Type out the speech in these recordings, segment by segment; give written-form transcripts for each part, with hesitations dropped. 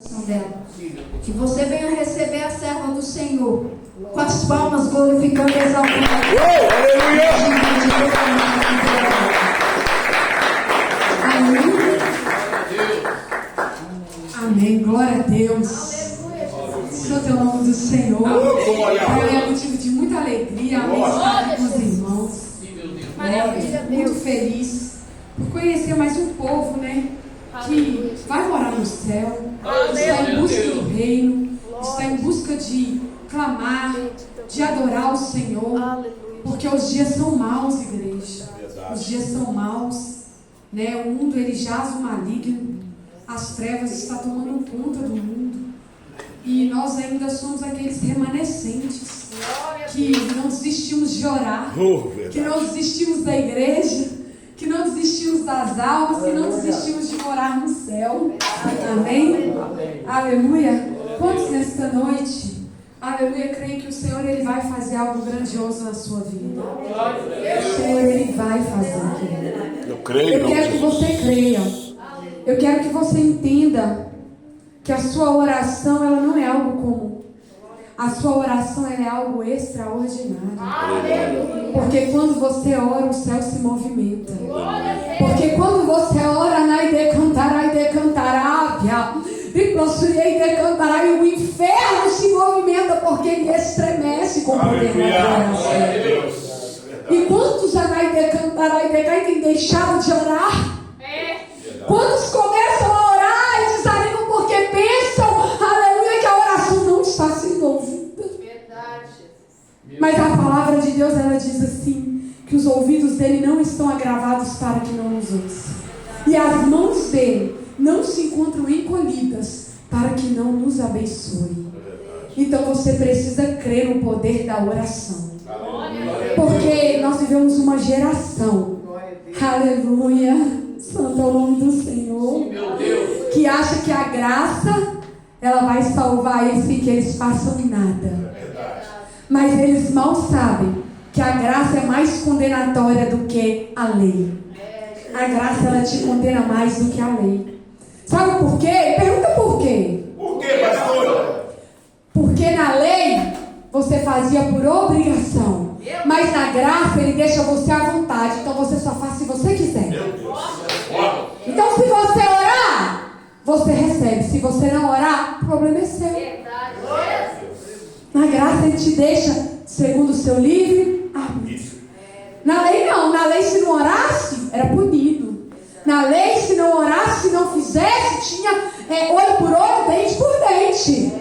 dela. Que você venha receber a serva do Senhor com as palmas, glorificando e exaltando a Deus. Aleluia. Amém. Glória a Deus. Santo é o nome do Senhor. É motivo de muita alegria. Amém. Estar com os irmãos. Muito feliz por conhecer mais um povo, né? Que vai morar no céu, está em busca do reino, está em busca de clamar, de adorar o Senhor, porque os dias são maus, igreja. Os dias são maus, né? O mundo ele jaz o maligno, as trevas estão tomando conta do mundo, e nós ainda somos aqueles remanescentes que não desistimos de orar, que não desistimos da igreja, que não desistimos das almas, que não desistimos de morar no céu. Amém? Aleluia. Quantos nesta noite, aleluia, creem que o Senhor ele vai fazer algo grandioso na sua vida? O Senhor ele vai fazer. Eu creio. Eu quero que você creia. Eu quero que você entenda que a sua oração ela não é algo comum. A sua oração ela é algo extraordinário. Porque quando você ora, o céu se movimenta. Porque quando você ora, e o inferno se movimenta, porque ele estremece com o poder da oração. E quantos têm deixado de orar? Quantos começam a orar e desanimam porque pensam, aleluia, que a oração não está sendo ouvida. Mas a palavra de Deus, ela diz assim, que os ouvidos dele não estão agravados para que não nos ouça. E as mãos dele não se encontram encolhidas para que não nos abençoe. Então você precisa crer no poder da oração. Porque nós vivemos uma geração, aleluia, santo é o nome do Senhor, que acha que a graça ela vai salvar eles sem que eles façam nada. Mas eles mal sabem que a graça é mais condenatória do que a lei. A graça ela te condena mais do que a lei. Sabe por quê? Pergunta por quê? Por quê, pastor? Porque na lei você fazia por obrigação, mas na graça ele deixa você à vontade. Então você só faz se você quiser. Então se você orar, você recebe. Se você não orar, o problema é seu. Na graça ele te deixa segundo o seu livre arbítrio. Na lei não. Na lei se não orasse, era punido. Na lei se não orasse, se não fizesse, tinha olho por olho, dente por dente.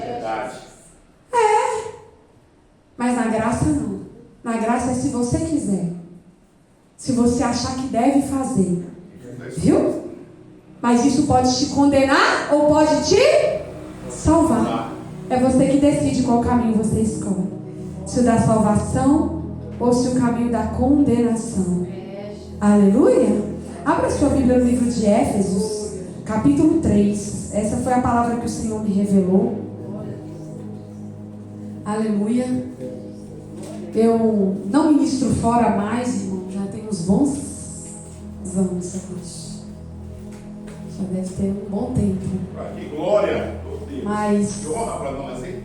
Mas na graça não. Na graça é se você quiser. Se você achar que deve fazer. Viu? Mas isso pode te condenar ou pode te salvar. É você que decide qual caminho você escolhe. Se o da salvação ou se o caminho da condenação. Aleluia. Abra sua Bíblia no livro de Éfesos, capítulo 3. Essa foi a palavra que o Senhor me revelou. Aleluia. Eu não ministro fora mais, irmão. Já tem uns bons anos, eu acho. Já deve ter um bom tempo. Que glória! Mas Que honra para nós, hein?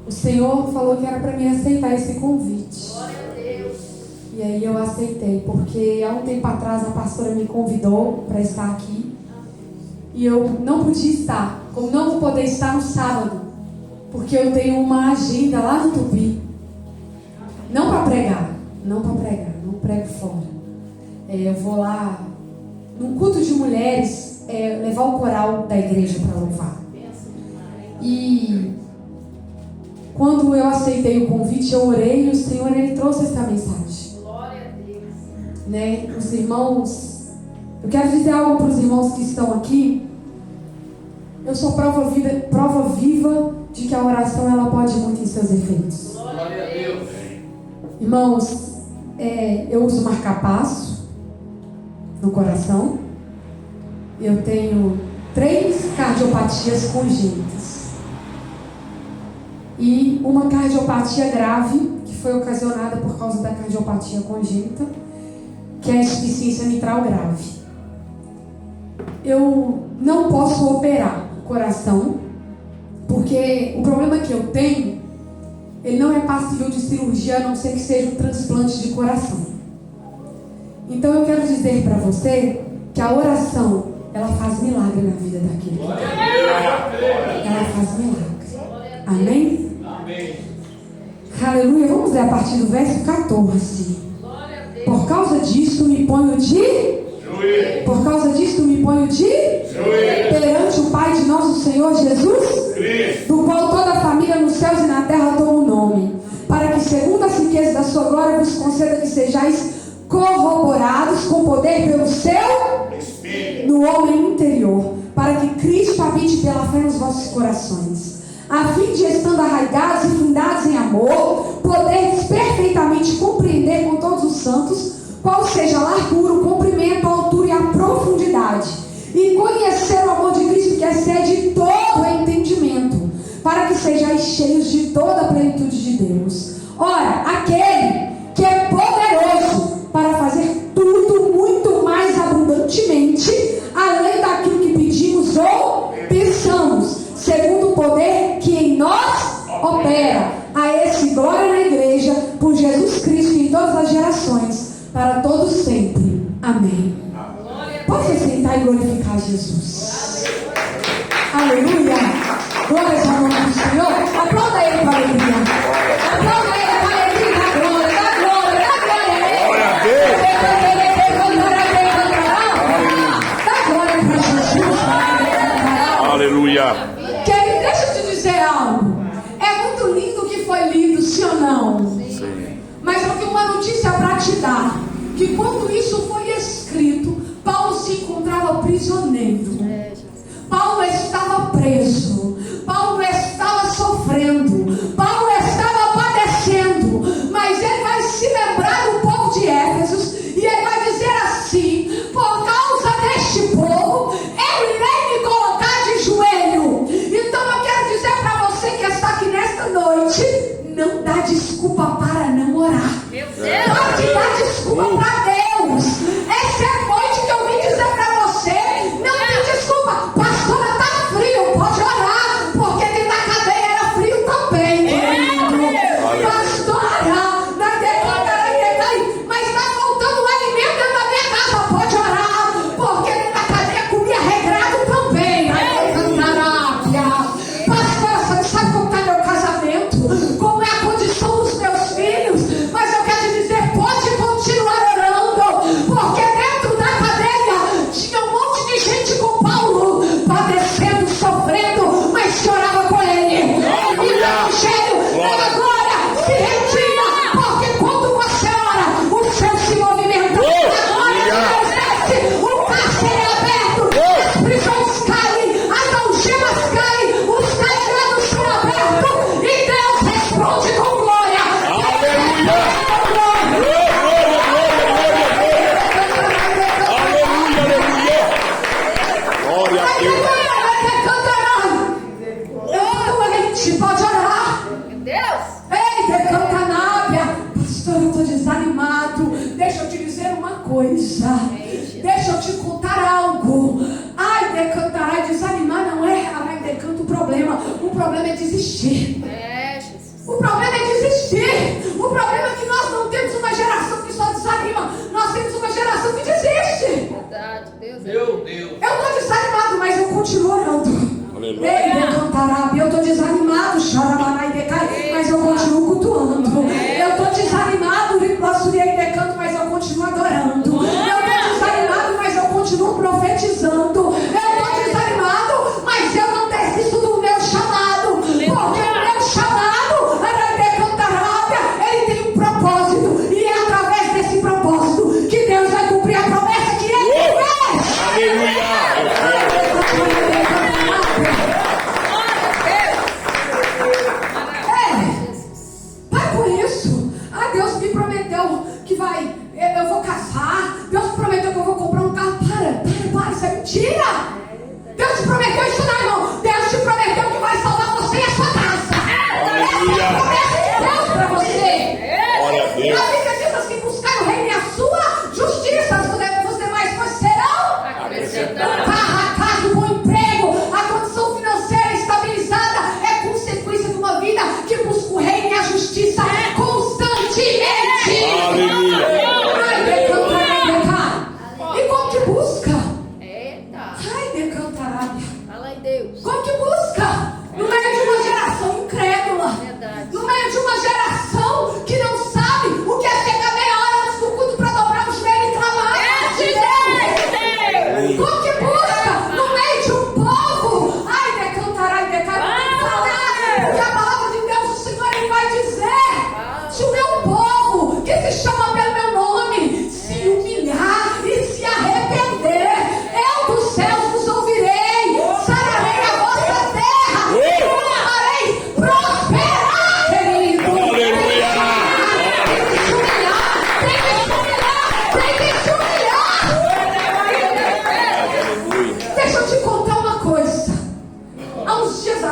o Senhor falou que era para mim aceitar esse convite. E aí eu aceitei, porque há um tempo atrás a pastora me convidou para estar aqui. E eu não podia estar, como não vou poder estar no sábado, porque eu tenho uma agenda lá no Tupi. Não para pregar, não prego fora. Eu vou lá, num culto de mulheres, levar o coral da igreja para louvar. E quando eu aceitei o convite, eu orei e o Senhor ele trouxe essa mensagem. Né? Os irmãos, eu quero dizer algo para os irmãos que estão aqui. Eu sou prova viva de que a oração ela pode muito em seus efeitos. Glória a Deus. Irmãos, eu uso marca-passo no coração. Eu tenho 3 cardiopatias congênitas e uma cardiopatia grave que foi ocasionada por causa da cardiopatia congênita, que é a insuficiência mitral grave. Eu não posso operar o coração, Porque o problema que eu tenho, ele não é passível de cirurgia, a não ser que seja um transplante de coração. Então eu quero dizer para você que a oração, ela faz milagre na vida daquele. Ela faz milagre. Amém? Amém. Aleluia. Vamos ler a partir do verso 14. Por causa disso me ponho de... Por causa disto me ponho de perante o Pai de nosso Senhor Jesus Cristo, do qual toda a família nos céus e na terra toma o nome, para que segundo as riquezas da sua glória vos conceda que sejais corroborados com poder pelo seu Espírito no homem interior, para que Cristo habite pela fé nos vossos corações, a fim de, estando arraigados e fundados em amor, poderes perfeitamente compreender com todos os santos qual seja a largura, o comprimento, a altura e a profundidade, e conhecer o amor de Cristo que excede todo o entendimento, para que sejais cheios de toda a plenitude de Deus. Ora, aquele que é poderoso para fazer tudo muito mais abundantemente, além daquilo que pedimos ou pensamos, segundo o poder que em nós opera. A esse glória na igreja, por Jesus Cristo em todas as gerações, para todos sempre. Amém. Pode se sentar e glorificar Jesus. Aleluia. Glória ao nome do Senhor. Aplauda ele para a alegria. Aplauda ele para a alegria. Da glória, da glória, da glória. Glória a Deus. Da glória para Jesus. Aleluia. Querido, deixa eu te dizer algo. É muito lindo o que foi lido, sim ou não? Sim. Mas eu tenho uma notícia para te dar. Que quando isso foi escrito, Paulo se encontrava prisioneiro. Paulo estava preso. Paulo estava sofrendo. Paulo estava padecendo. Mas ele vai se lembrar do povo de Éfeso. E ele vai dizer assim: por causa deste povo, eu irei me colocar de joelho. Então eu quero dizer para você que está aqui nesta noite: não dá desculpa para não orar. Pode dar desculpa para Deus. Essa é a noite que eu vim dizer para você: não tem desculpa. Pastora, está frio, pode orar, porque dentro da cadeia era frio também, querido. Pastora, mas está faltando alimento dentro da minha casa, pode orar, porque dentro da cadeia comia regrado também. Pastora, você não sabe como está meu casamento, como é a condição dos meus filhos, mas eu quero te dizer, pode continuar orando, porque dentro da cadeia tinha um monte de gente com Paulo, padecendo, sofrendo, mas que orava com ele. E o evangelho da glória se retira, porque quando você ora, o céu se movimenta, a glória de Deus desce, o cárcere é aberto, as prisões caem, as algemas caem, os cadeados são abertos, e Deus responde com glória. Glória a Deus. Pode orar. Ei, decantanábia. Pastor, eu estou desanimado. Deixa eu te dizer uma coisa. Deixa eu te contar algo. Ai, decantará, desanimar não é, ai, decanta o problema. O problema é desistir. O problema é desistir. O problema é que nós não temos uma geração que só desanima. Nós temos uma geração que desiste. Meu Deus. Eu estou desanimado, mas eu continuo orando. Aleluia. Ei, decantará, eu estou desanimado, charabanai decai, mas eu continuo cultuando. Eu estou desanimado, riplaçuriei decanto, mas eu continuo adorando. Eu estou desanimado, mas eu continuo profetizando. Eu estou desanimado, mas eu não desisto do meu chamado. Porque o meu chamado, ele tem um propósito. E é através desse propósito que Deus vai cumprir a promessa que Ele fez. Aleluia.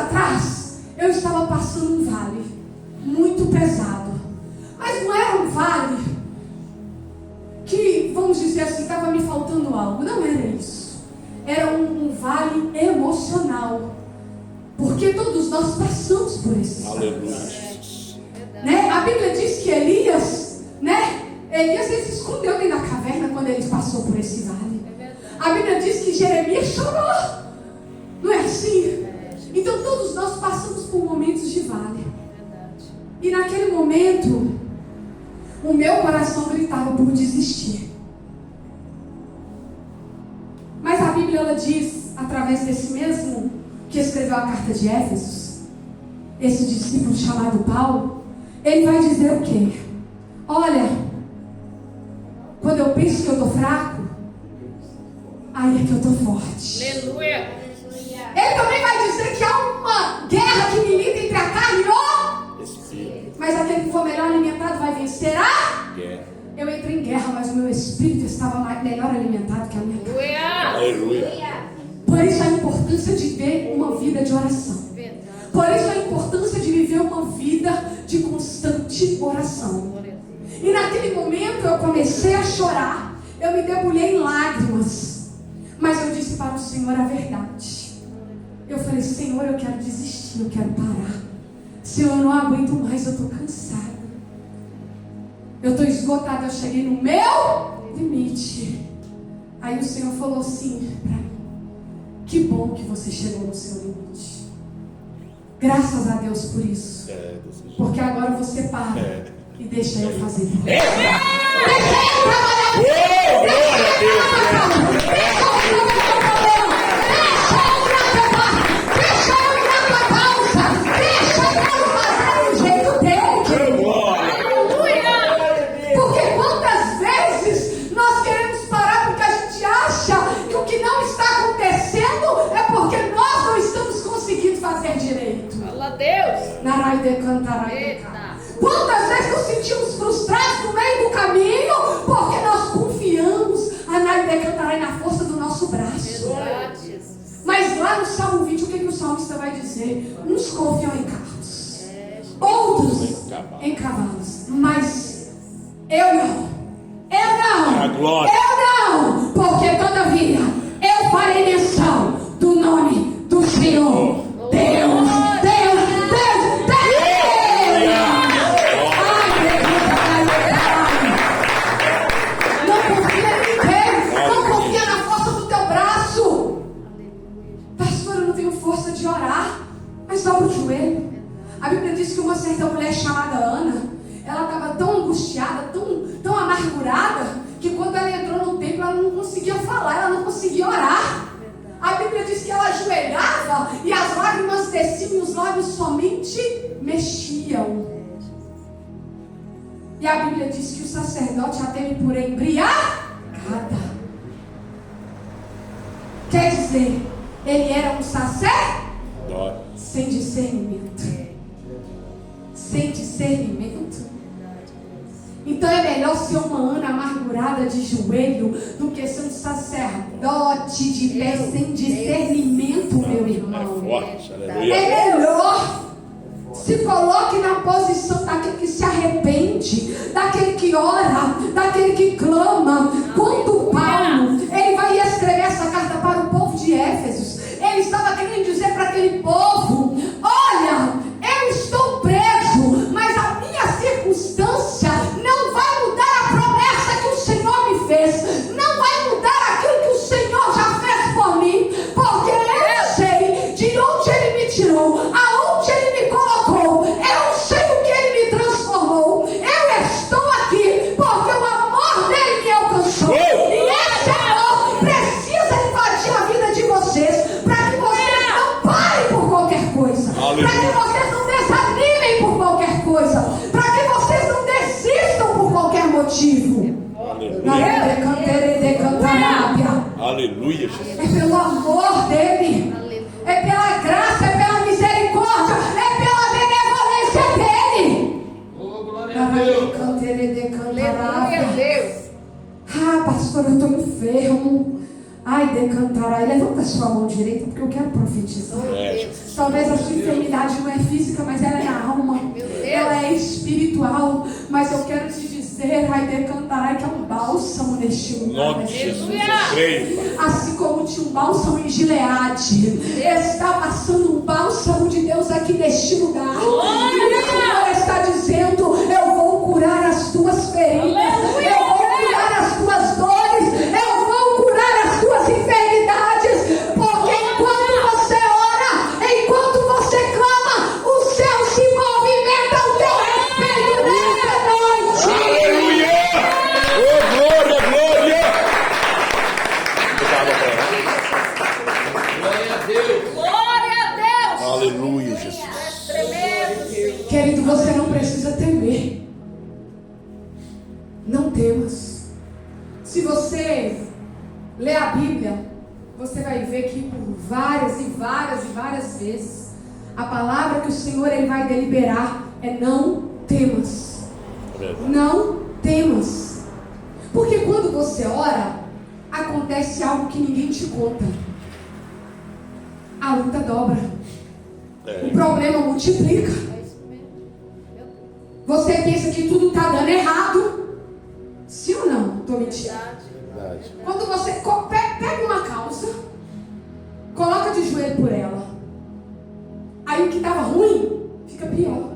atrás, eu estava passando um vale muito pesado. Mas não era um vale que, vamos dizer assim, estava me faltando algo. Não era isso. Era um vale emocional. Porque todos nós passamos por esse vale. Né? A Bíblia diz que Elias, ele se escondeu dentro da caverna quando ele passou por esse vale. A Bíblia diz que Jeremias chorou. Não é assim? Então todos nós passamos por momentos de vale. E naquele momento, o meu coração gritava por desistir. Mas a Bíblia, ela diz, através desse mesmo que escreveu a carta de Éfesos, esse discípulo chamado Paulo, ele vai dizer o quê? Olha, quando eu penso que eu estou fraco, aí é que eu estou forte. Aleluia. Ele também vai dizer que há uma guerra que milita entre a carne e o espírito. Mas aquele que for melhor alimentado vai vencer a guerra. Eu entrei em guerra, mas o meu espírito estava melhor alimentado que a minha carne. Aleluia. Por isso a importância de ter uma vida de oração. Por isso a importância de viver uma vida de constante oração. E naquele momento eu comecei a chorar. Eu me debulhei em lágrimas. Mas eu disse para o Senhor a verdade. Eu falei, Senhor, eu quero desistir, eu quero parar. Senhor, eu não aguento mais, eu estou cansada. Eu estou esgotada, eu cheguei no meu limite. Aí o Senhor falou assim para mim, que bom que você chegou no seu limite. Graças a Deus por isso. Porque agora você para e deixa eu fazer. Deixa eu trabalhar. Deixa Quantas vezes nos sentimos frustrados no meio do caminho porque nós confiamos na força do nosso braço. Mas lá no Salmo 20, o que o salmista vai dizer? Uns confiam em carros, outros em cavalos, mas eu não, porque todavia eu farei menção do nome do Senhor Deus. Dobra o joelho. A Bíblia diz que uma certa mulher chamada Ana, ela estava tão angustiada, tão amargurada, que quando ela entrou no templo, ela não conseguia falar, ela não conseguia orar. A Bíblia diz que ela ajoelhava e as lágrimas desciam e os lábios somente mexiam. E a Bíblia diz que o sacerdote a teve por embriagada. Quer dizer, ele era um sacerdote sem discernimento. Sem discernimento. Então é melhor ser uma Ana amargurada de joelho do que ser um sacerdote de pé sem discernimento, meu irmão. É melhor. Se coloque na posição daquele que se arrepende, daquele que ora, daquele que clama. Quando Paulo, ele vai escrever essa carta para o povo de Éfesos, ele estava querendo dizer para aquele povo: olha, eu estou preso, mas a minha circunstância não vai mudar a promessa que o Senhor me fez, não vai mudar aquilo que o Senhor já fez por mim, porque eu sei de onde Ele me tirou, aonde Ele me colocou, eu sei o que Ele me transformou, eu estou aqui porque o amor dEle me alcançou, e esse amor precisa invadir a vida de vocês, para que vocês não parem por qualquer coisa, para que vocês não desanimem por qualquer coisa, para que vocês não desistam por qualquer motivo. Aleluia. É pelo amor dele, é pela graça, é pela misericórdia, é pela benevolência dele. Glória a Deus. Ah, pastor, eu estou enfermo. Ai, decantarai. Levanta a sua mão direita, porque eu quero profetizar. Talvez a sua enfermidade não é física, mas ela é na alma. Ela é espiritual. Mas eu quero te dizer, ai, decantarai, que é um bálsamo neste lugar. Assim como tinha um bálsamo em Gileade, está passando um bálsamo de Deus aqui neste lugar. E o Senhor está dizendo: eu vou curar as tuas feridas, eu vou curar as tuas dores, eu vou curar as tuas enfermidades, porque enquanto você ora, enquanto você clama, o céu se movimenta ao teu respeito nesta noite. Aleluia! Oh, glória, glória! Glória a Deus. Glória a Deus. Aleluia, Jesus. Tremendo, Senhor. Querido, você não precisa temer. Não temas. Se você ler a Bíblia, você vai ver que por várias e várias e várias vezes a palavra que o Senhor ele vai deliberar é: não temas. Não temas. Porque quando você ora, acontece algo que ninguém te conta. A luta dobra. O problema multiplica. Você pensa que tudo está dando errado. Sim ou não? Estou mentindo. Quando você pega uma calça, coloca de joelho por ela, aí o que estava ruim fica pior.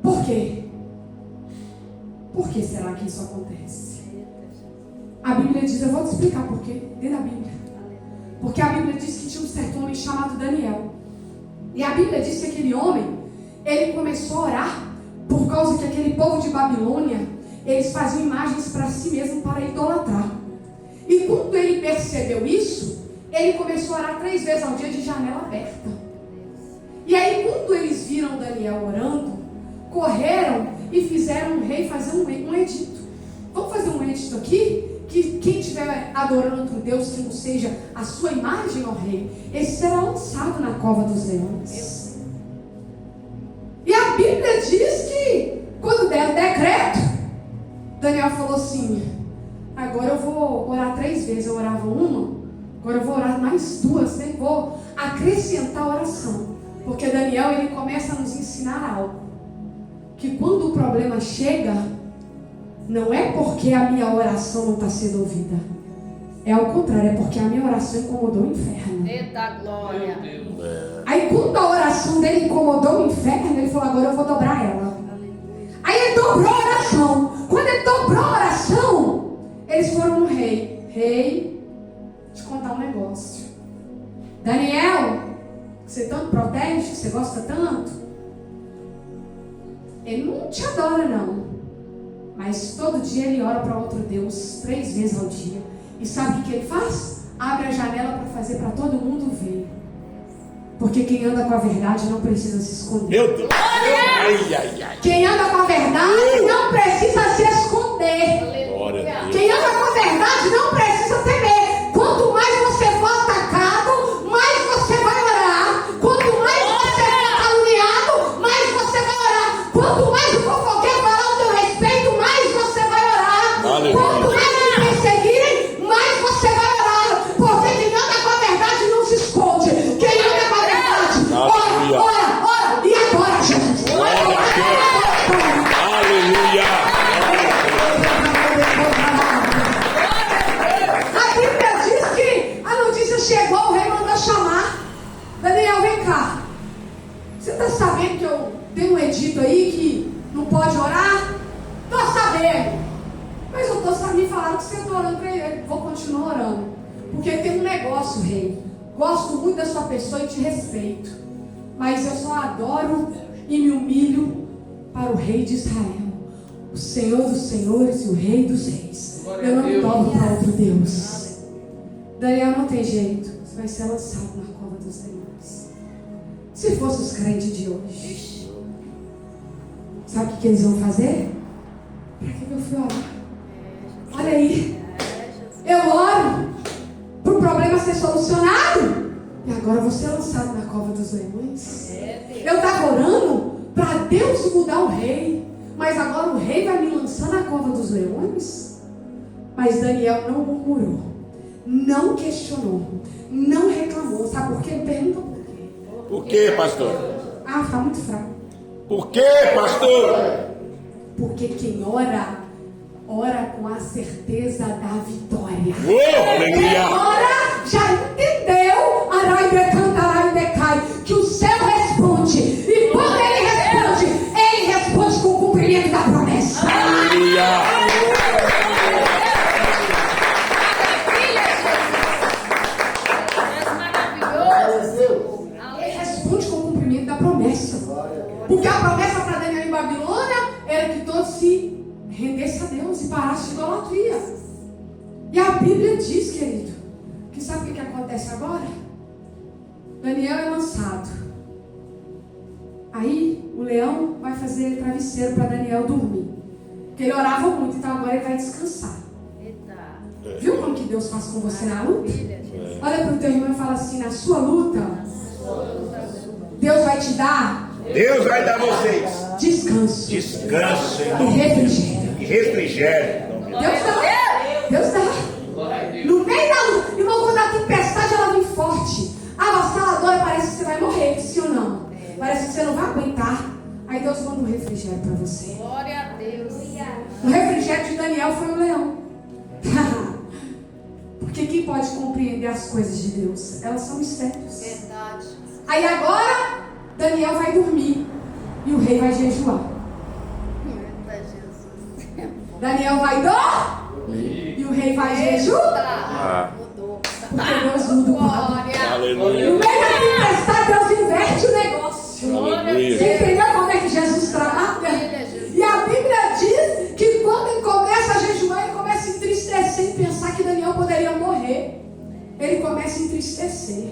Por quê? Por que será que isso acontece? A Bíblia diz, eu vou te explicar por quê, dentro da Bíblia. Porque a Bíblia diz que tinha um certo homem chamado Daniel. E a Bíblia diz que aquele homem, ele começou a orar por causa que aquele povo de Babilônia, eles faziam imagens para si mesmo para idolatrar. E quando ele percebeu isso, ele começou a orar 3 vezes ao dia de janela aberta. E aí quando eles viram Daniel orando, correram e fizeram o rei fazer um edito. Vamos fazer um edito aqui? Que quem estiver adorando outro Deus que não seja a sua imagem, ó rei, esse será lançado na cova dos leões. E a Bíblia diz que quando der o decreto, Daniel falou assim: agora eu vou orar 3 vezes. Eu orava uma, agora eu vou orar mais 2, né? Vou acrescentar a oração. Porque Daniel, ele começa a nos ensinar algo. Que quando o problema chega, não é porque a minha oração não está sendo ouvida. É ao contrário, é porque a minha oração incomodou o inferno. Eita glória. Aí quando a oração dele incomodou o inferno, ele falou: agora eu vou dobrar ela. Aí ele dobrou a oração. Quando ele dobrou a oração, eles foram no rei. Rei, deixa eu contar um negócio. Daniel, que você tanto protege, que você gosta tanto, ele não te adora não. Mas todo dia ele ora para outro Deus 3 vezes ao dia. E sabe o que ele faz? Abre a janela para fazer para todo mundo ver. Porque quem anda com a verdade não precisa se esconder. Meu Deus! Ai, ai, ai. Quem anda com a verdade não precisa se esconder. Glória a Deus. Quem anda com a verdade não precisa temer. Quanto mais você for atacado, mais você vai orar. Quanto mais você for caluniado, mais você vai orar. Quanto mais o fofoqueiro falar o teu respeito, mais você vai orar. Aleluia. Quanto mais te perseguirem, mais você vai orar. Porque quem anda com a verdade não se esconde. Quem anda com a verdade, Aleluia. ora. E agora, Jesus? Glória a Deus. Aleluia. A Bíblia diz que a notícia chegou, o rei mandou chamar. Daniel, vem cá. Você está sabendo que eu dei um edito aí que não pode orar? Estou sabendo. Mas eu estou sabendo, me falaram que você está orando para ele. Vou continuar orando. Porque tem um negócio, rei. Gosto muito da sua pessoa e te respeito. Mas eu só adoro e me humilho para o rei de Israel. O Senhor dos senhores e o rei dos reis. Eu não me dobro para outro Deus. Daniel, não tem jeito. Você vai ser lançado na cova dos leões. Se fosse os crentes de hoje, sabe o que eles vão fazer? Para que eu fui orar? Olha aí. Eu oro para o problema ser solucionado. E agora eu vou ser lançado na cova dos leões. Eu estava orando para Deus mudar o rei. Mas agora o rei vai me lançar na cova dos leões? Mas Daniel não murmurou. não questionou, não reclamou. Sabe por quê? Ele pergunta por quê. Por quê, pastor? Ah, está muito fraco. Por quê, pastor? Porque quem ora, ora com a certeza da vitória. Aleluia! Ora, já entendeu, arai decanta, arai decai, que o céu responde. E quando ele responde com o cumprimento da promessa. Aleluia! Ele responde com o cumprimento da promessa. Porque a promessa para Daniel em Babilônia era que todos se rendessem a Deus e parassem de idolatria. E a Bíblia diz, querido, que sabe o que acontece agora? Daniel é lançado. Aí o leão vai fazer travesseiro para Daniel dormir. Porque ele orava muito, então agora ele vai descansar. Viu como que Deus faz com você na luta? Olha para o teu irmão e fala assim: na sua luta, Deus vai te dar Deus vai dar a vocês descanso descanso e refrigério. e refrigério. Deus dá. Deus dá. No meio da luta, irmão, quando a tempestade ela vem forte, avassaladora, parece que você vai morrer, sim ou não? Parece que você não vai aguentar. Aí Deus manda um refrigério para você. Glória a Deus. O refrigério de Daniel foi o leão. Porque quem pode compreender as coisas de Deus? Elas são mistérios. Verdade. Aí agora, Daniel vai dormir e o rei vai jejuar. Eita, Jesus. Daniel vai dormir e o rei vai jejuar. Mudou. Porque Deus muda o quadro. Glória. No Aleluia! meio da tempestade, Deus inverte o negócio. Aleluia! Você entendeu como é que Jesus trabalha? E a Bíblia diz que quando ele começa a jejuar, ele começa a entristecer e pensar que Daniel poderia morrer. Ele começa a entristecer.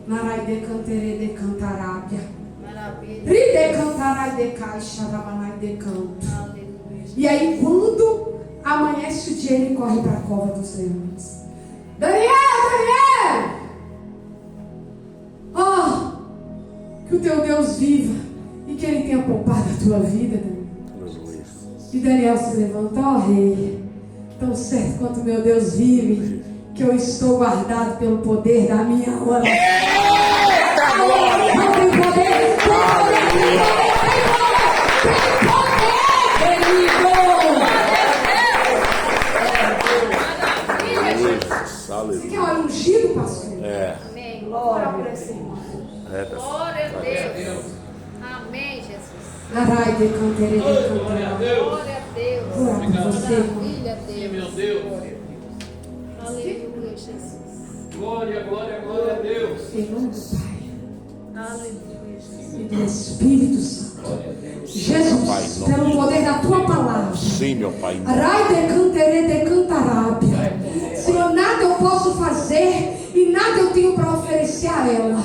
Narai de cantere de cantarábia. Maravilha. Ri de cantarai de caixa, rabanai de canto. Aleluia. E aí quando amanhece o dia, ele corre para a cova dos leões. Daniel! Oh, que o teu Deus viva e que ele tenha poupado a tua vida, Daniel. E Daniel se levantou, ó rei, tão certo quanto meu Deus vive, que eu estou guardado pelo poder da minha oração. Eita glória! Não tem poder, Aleluia! Você quer óleo ungido, pastor? É. Amém. Glória por esse irmão. Glória a Deus. Amém, Jesus. Arai de cantere de cantará. Glória a Deus. Glória por você, irmão. Maravilha, Deus. Meu Deus. Aleluia, Jesus. Glória, glória, glória a Deus. Em nome do Pai Aleluia, Jesus. e do Espírito Santo. Jesus, pelo poder da tua palavra. Sim, meu Pai. Arai de cantere de cantarábia. Senhor, nada eu posso fazer e nada eu tenho para oferecer a ela.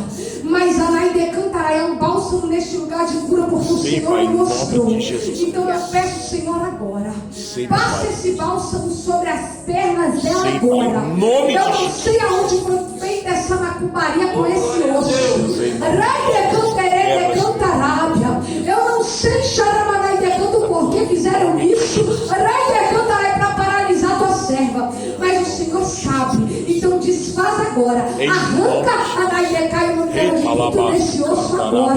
Mas Arai de cantará é um bálsamo neste lugar de cura, porque o Sim, Senhor Pai, me em nome mostrou. de Jesus. Então eu peço, Senhor, agora. Sim, Passa Pai. esse bálsamo sobre as pernas dela Sim, Pai, agora. em nome Eu de não Jesus. sei aonde foi feita essa macumbaria com esse osso. Sim, Pai. Arai de cantere de cantarábia. Eu não sei, Xaramanai de canto, por que fizeram isso. Arai de cantará para paralisar tua serva. Mas o Senhor sabe. Então desfaz agora. Em Arranca a Naidecai e o desse osso agora.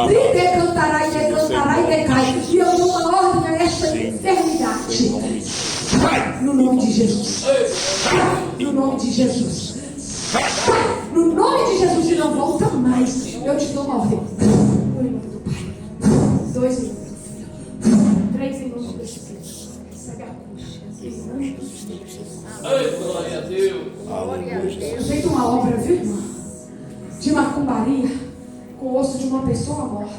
Ride cantará e decantará e decai. E eu dou uma ordem a essa enfermidade. Sai no nome de Jesus. Sai no nome de Jesus. Sai no nome de Jesus e não volta mais. Eu te dou uma ordem. Um em nome do Pai. 2 em nome do Filho. 3 em nome do Espírito. Recebe a cura. Em nome do Espírito. Ai, glória a Deus. Glória a Eu Deus. feito uma obra, viu, irmã? De macumbaria com o osso de uma pessoa morta.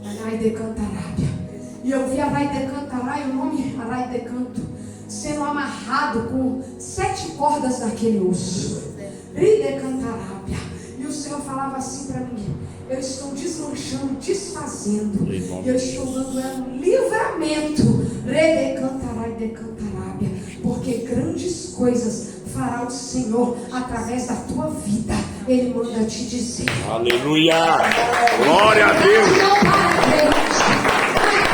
Arai de Cantarábia. E eu vi Arai de Cantará e o nome Arai de Canto sendo amarrado com 7 cordas naquele osso. Ri de Cantarábia. E o Senhor falava assim para mim: eu estou desmanchando, desfazendo. Eu estou dando ela um livramento. Re de Cantará e de Cantarábia. Porque grandes coisas fará o Senhor através da tua vida. Ele manda te dizer. Aleluia! Glória a Deus!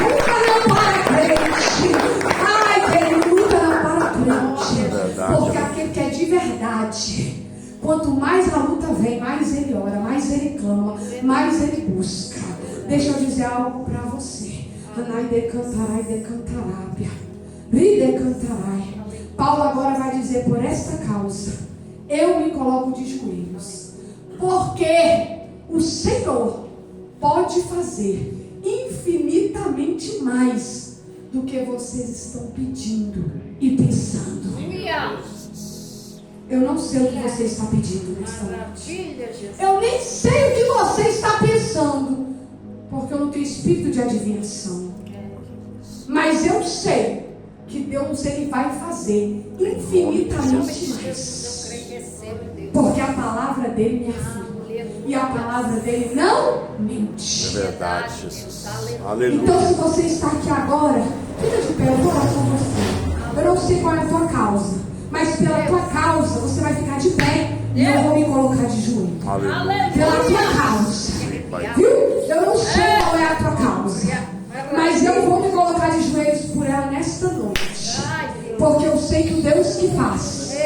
Luta não para crente. Ai, querido, luta não para crente. Porque aquele quanto mais a luta vem, mais ele ora, mais ele clama, mais ele busca. Deixa eu dizer algo para você. Anai decantarai, decantarábia. Ri decantarai. Paulo agora vai dizer: por esta causa, eu me coloco de joelhos. Porque o Senhor pode fazer infinitamente mais do que vocês estão pedindo e pensando. Eu não sei o que você está pedindo nesta noite. Eu nem sei o que você está pensando, porque eu não tenho espírito de adivinhação. Mas eu sei que Deus, ele vai fazer infinitamente mais, porque a palavra dele me afirma. E a palavra dele não mente. É verdade, Jesus. Aleluia. Então, se você está aqui agora, fica de pé, eu vou orar com você. Eu não sei qual é a tua causa, mas pela tua causa você vai ficar de pé e eu vou me colocar de joelho. Aleluia. Pela tua causa, viu? Eu não sei qual é a tua causa, mas eu vou me colocar de joelhos por ela nesta noite, porque eu sei que o Deus que faz,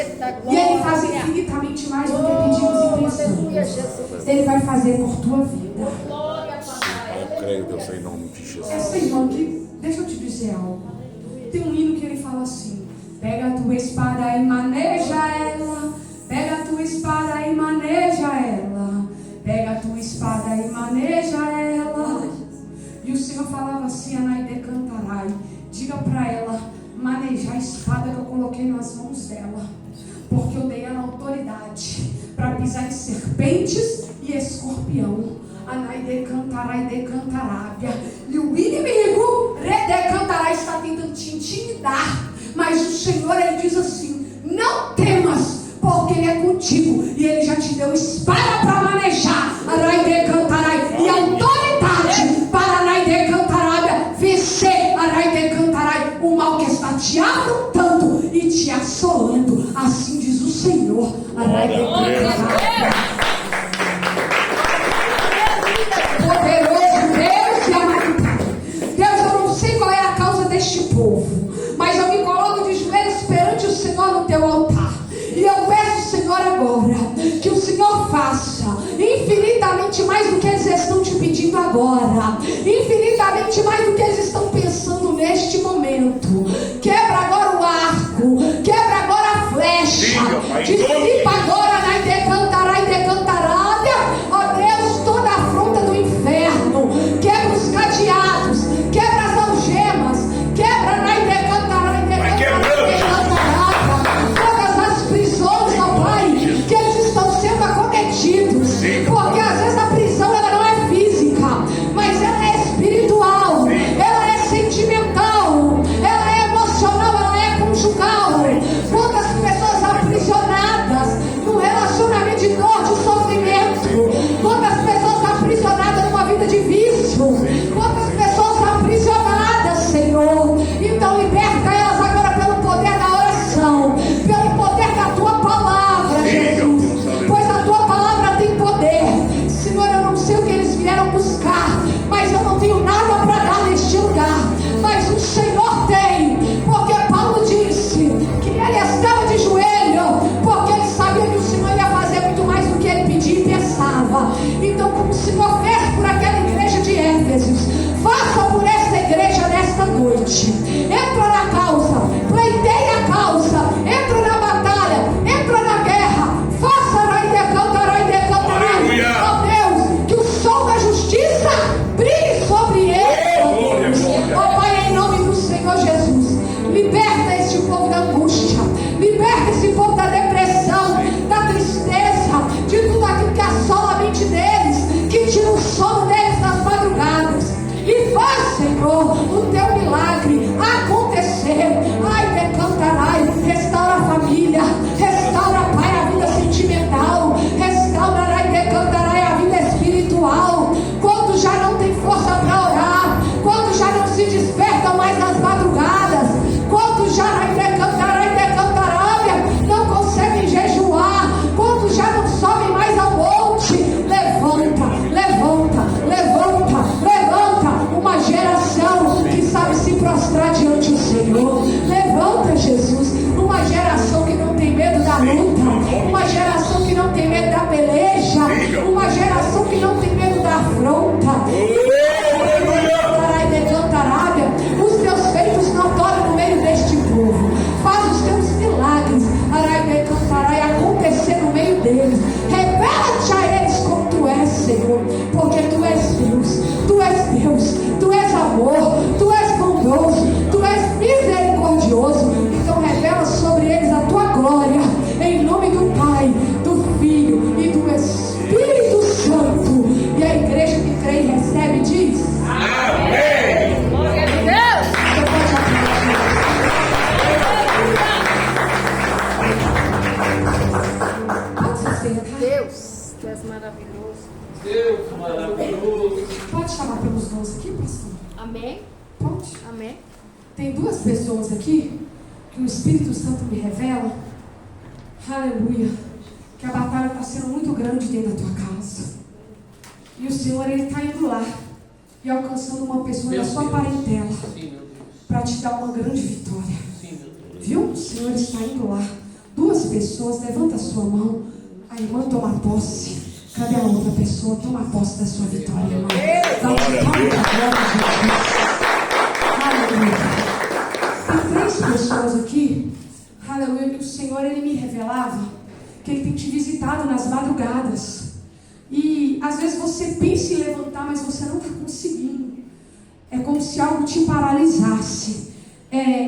e ele faz infinitamente mais do que pedimos e pensamos, ele vai fazer por tua vida. Eu creio, Deus, em nome de Jesus. Essa irmã que, deixa eu te dizer algo. Tem um hino que ele fala assim: pega a tua espada e maneja ela. Pega a tua espada e maneja ela. Pega a tua espada e maneja ela. E o Senhor falava assim: Anai decantarai. Diga para ela manejar a espada que eu coloquei nas mãos dela, porque eu dei ela autoridade para pisar em serpentes e escorpião. Anai decantarai, decantarábia. E o inimigo, redecantarai, está tentando te intimidar, mas o Senhor, ele diz assim: não temas, porque ele é contigo, e ele já te deu espada para manejar, Anai decantarai, e autoridade para Anai decantarábia vencer, Anai decantarai, o mal que está te afrontando e te assolando. Assim diz o Senhor. Anai decantarábia. Poderoso Deus e amado Pai. Deus, eu não sei qual é a causa deste povo, mas eu me coloco de joelhos perante o Senhor no teu altar. E eu peço, Senhor, agora, que o Senhor faça infinitamente mais do que eles estão te pedindo agora, infinitamente mais do que eles estão pensando neste momento. Quebra agora o arco, quebra agora a flecha, dissipa agora na decantará e decantarábia, ó Deus, toda a afronta do inferno. Quebra os cadeados, quebra as algemas, quebra na decantará e decantarábia, todas as prisões, ó Pai, que eles estão sendo acometidos, porque às vezes a prisão ela não é física, mas ela é espiritual, ela é sentimental, ela é emocional, ela é conjugal. Quantas pessoas aprisionadas num relacionamento de dor, de sofrimento, quantas pessoas aprisionadas numa vida de vício, quantas pessoas aprisionadas, Senhor. Então liberta elas agora pelo poder da oração, pelo poder da tua palavra, Jesus, pois a tua palavra tem poder. Senhor, eu não sei o que eles vieram buscar, mas eu não tenho nada para dar neste lugar, mas o Senhor tem, porque Paulo disse que ele estava de joelho, porque ele sabia que o Senhor ia fazer muito mais do que ele pedia e pensava. Então, como o Senhor fez por aquela igreja de Éfesos, faça por esta igreja nesta noite. Entra na causa, pleiteia a causa, entra na batalha, entra na guerra, faça na decantará e decantarai. Ó Deus, que o sol da justiça brilhe sobre eles. Ó Pai, em nome do Senhor Jesus, liberta este povo da angústia, liberta esse povo da depressão, da tristeza, de tudo aquilo que assola a mente deles, que tira o sono deles nas madrugadas. E faz, Senhor, o teu milagre acontecer. Deus maravilhoso. Pode chamar pelos dons aqui, pastor? Amém. Pode. Amém. Tem duas pessoas aqui que o Espírito Santo me revela, aleluia, que a batalha está sendo muito grande dentro da tua casa. E o Senhor, Ele está indo lá e alcançando uma pessoa da sua parentela Sim, meu Deus. para te dar uma grande vitória. Sim, meu Deus. Viu? O Senhor está indo lá. Duas pessoas, levanta a sua mão. A irmã toma posse. Cadê a outra pessoa? Toma posse da sua vitória, irmã. Dá um palmo da glória de Jesus. Aleluia. Tem três pessoas aqui, aleluia, que o Senhor, Ele me revelava que Ele tem te visitado nas madrugadas. E às vezes você pensa em levantar, mas você não está conseguindo. É como se algo te paralisasse.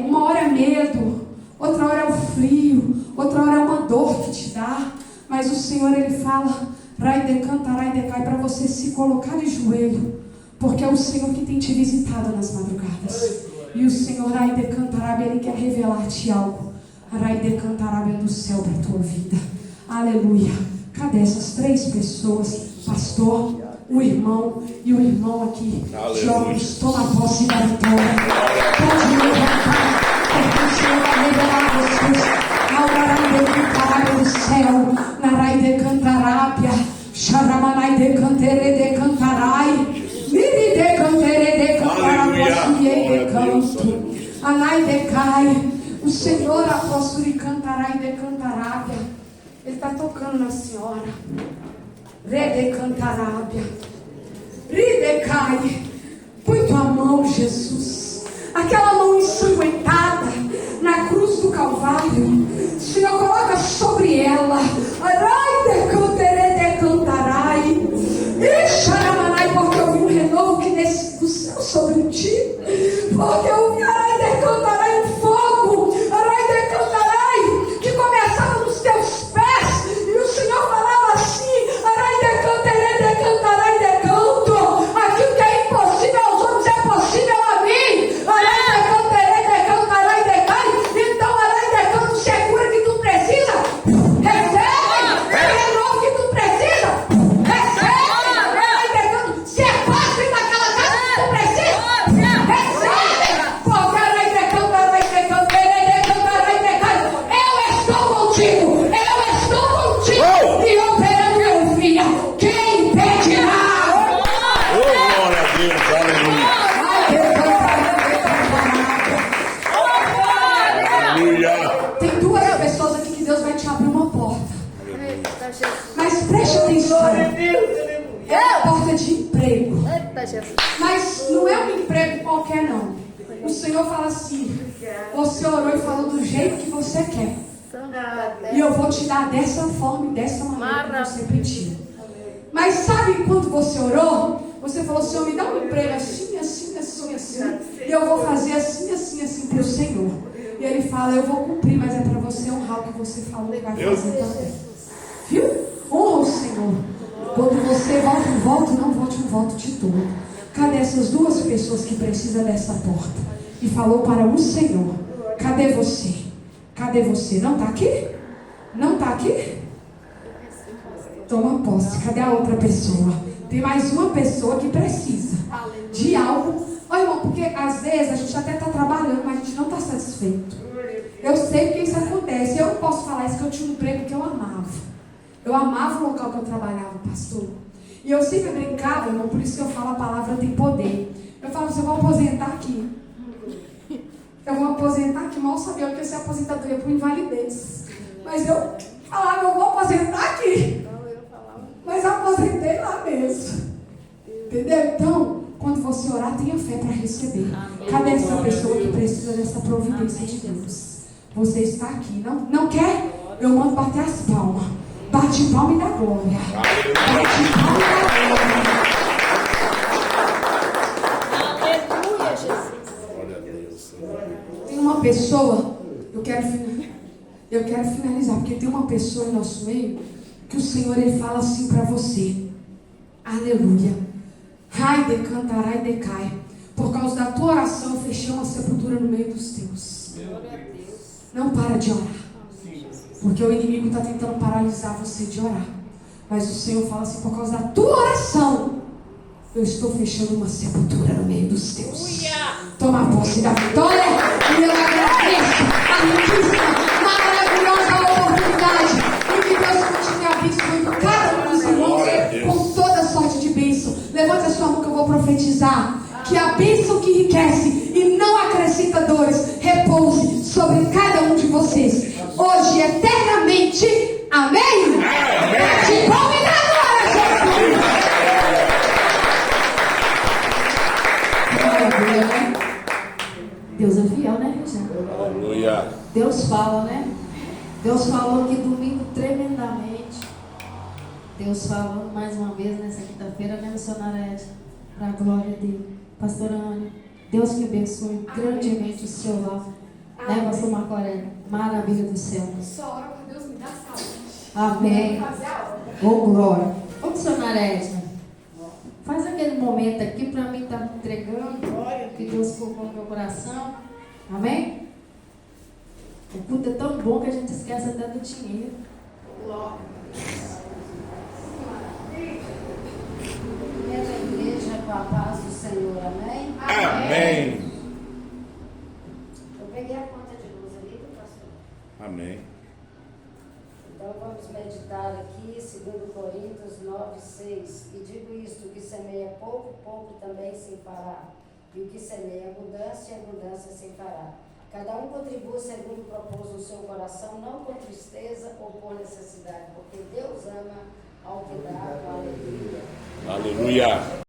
Uma hora é medo, outra hora é o frio, outra hora é uma dor que te dá. Mas o Senhor, Ele fala, Raidecai, para você se colocar de joelho, porque é o Senhor que tem te visitado nas madrugadas. E o Senhor, Raidecantarabe, Ele quer revelar-te algo. Raidecantarabe do céu para a tua vida. Aleluia. Cadê essas três pessoas? Pastor, o irmão e o irmão aqui. Jovens, toma posse da vitória. Pode levantar, porque o Senhor vai revelar a vocês. Algaraidecantarábia do céu. Naraidecantarábia. Xaramanai decantere decantarai. Miri decantere decantarábia. Decanto. Anai decai. O Senhor apóstolo e cantarai decantarábia. Ele está tocando na senhora. Redecantarábia. Ridecai. Põe tua mão, Jesus. Aquela mão ensanguentada na cruz do Calvário. O Senhor coloca sobre ela. Arai decantarai. Ixaramanai, porque eu vi um renovo que desce do céu sobre ti. Porque eu vi arai decantarai um fogo. Arai decantarai que começava nos teus pés. E o Senhor falava assim: decantarai decanto. Aquilo que é impossível aos homens é possível a mim. Decantarai decai. Então, decanto, se é cura que tu precisa, recebe. É renovo que tu precisa, recebe. Decanto, se é paz naquela casa que tu precisa, recebe. Porque decantarai decai. Eu estou contigo. Eu estou contigo. E operando meu filho. Quem impedirá? Glória a Deus, aleluia. Tem duas pessoas aqui que Deus vai te abrir uma porta. Eita, Jesus. Mas preste atenção. É a porta de emprego. Eita, Jesus. Mas não é um emprego qualquer, não. O Senhor fala assim: você orou e falou do jeito que você quer. E eu vou te dar dessa forma e dessa maneira que você pediu. Mas sabe quando você orou? Você falou: Senhor, me dá um emprego assim, assim, assim, assim. E eu vou fazer assim, assim, assim para o Senhor. E Ele fala: eu vou cumprir, mas é para você honrar o que você falou que vai fazer também. Viu? Honra o Senhor. Quando você volta um voto, não volte um voto de todo. Cadê essas duas pessoas que precisam dessa porta? E falou para o Senhor: cadê você? Cadê você? Não está aqui? Não está aqui? Toma posse. Cadê a outra pessoa? Tem mais uma pessoa que precisa de algo. Olha, irmão, porque às vezes a gente até está trabalhando, mas a gente não está satisfeito. Eu sei que isso acontece. Eu não posso falar isso, que eu tinha um emprego que eu amava. Eu amava o local que eu trabalhava, pastor. E eu sempre brincava, irmão, por isso que eu falo: a palavra tem poder. Eu falo: você vai aposentar aqui. Eu vou aposentar aqui. Mal sabia que ia ser aposentadoria por invalidez. Mas eu falava: eu vou aposentar aqui. Mas aposentei lá mesmo. Entendeu? Então, quando você orar, tenha fé para receber. Cadê essa pessoa que precisa dessa providência de Deus? Você está aqui. Não quer? Eu mando bater as palmas. Bate palma e dá glória. Bate palma e dá glória. Aleluia, Jesus. Glória a Deus. Tem uma pessoa, eu quero finalizar, porque tem uma pessoa em nosso meio que o Senhor, Ele fala assim para você: aleluia, decantarai decai. Por causa da tua oração, eu fechei uma sepultura no meio dos teus. Glória a Deus. Não para de orar, porque o inimigo está tentando paralisar você de orar. Mas o Senhor fala assim, por causa da tua oração, eu estou fechando uma sepultura no meio dos teus. Toma posse da vitória. E eu agradeço a riquíssima, maravilhosa oportunidade. E que Deus continue abençoando cada um dos irmãos com toda sorte de bênção. Levante a sua mão que eu vou profetizar. Que a bênção que enriquece e não acrescenta dores repouse sobre cada um de vocês. Hoje e eternamente. Amém? De bom e da glória, Jesus. Maravilha, né? Deus é fiel, né, Regina? Aleluia. Deus fala, né? Deus falou aqui domingo tremendamente. Deus falando mais uma vez nessa quinta-feira, né, missionária Ed? Para a glória dele. Pastora Ana, Deus que abençoe grandemente o seu lar. Né, pastor Marco Aurélio? Maravilha do céu. Só ora para Deus me dar saúde. Amém. Fazer a obra. Ô, glória. Ô, missionária Edna, faz aquele momento aqui para mim estar me entregando. Glória que Deus colocou no meu coração. Amém? O culto é tão bom que a gente esquece até do dinheiro. Glória. Primeira igreja com a paz do Senhor, amém? Amém. Eu peguei a conta de luz ali, pastor. Amém. Então vamos meditar aqui, 2 Coríntios 9:6. E digo isto: o que semeia pouco, pouco também se fará. E o que semeia abundância, abundância se fará. Cada um contribua segundo propôs no seu coração, não com tristeza ou por necessidade, porque Deus ama ao que dá com alegria. Aleluia.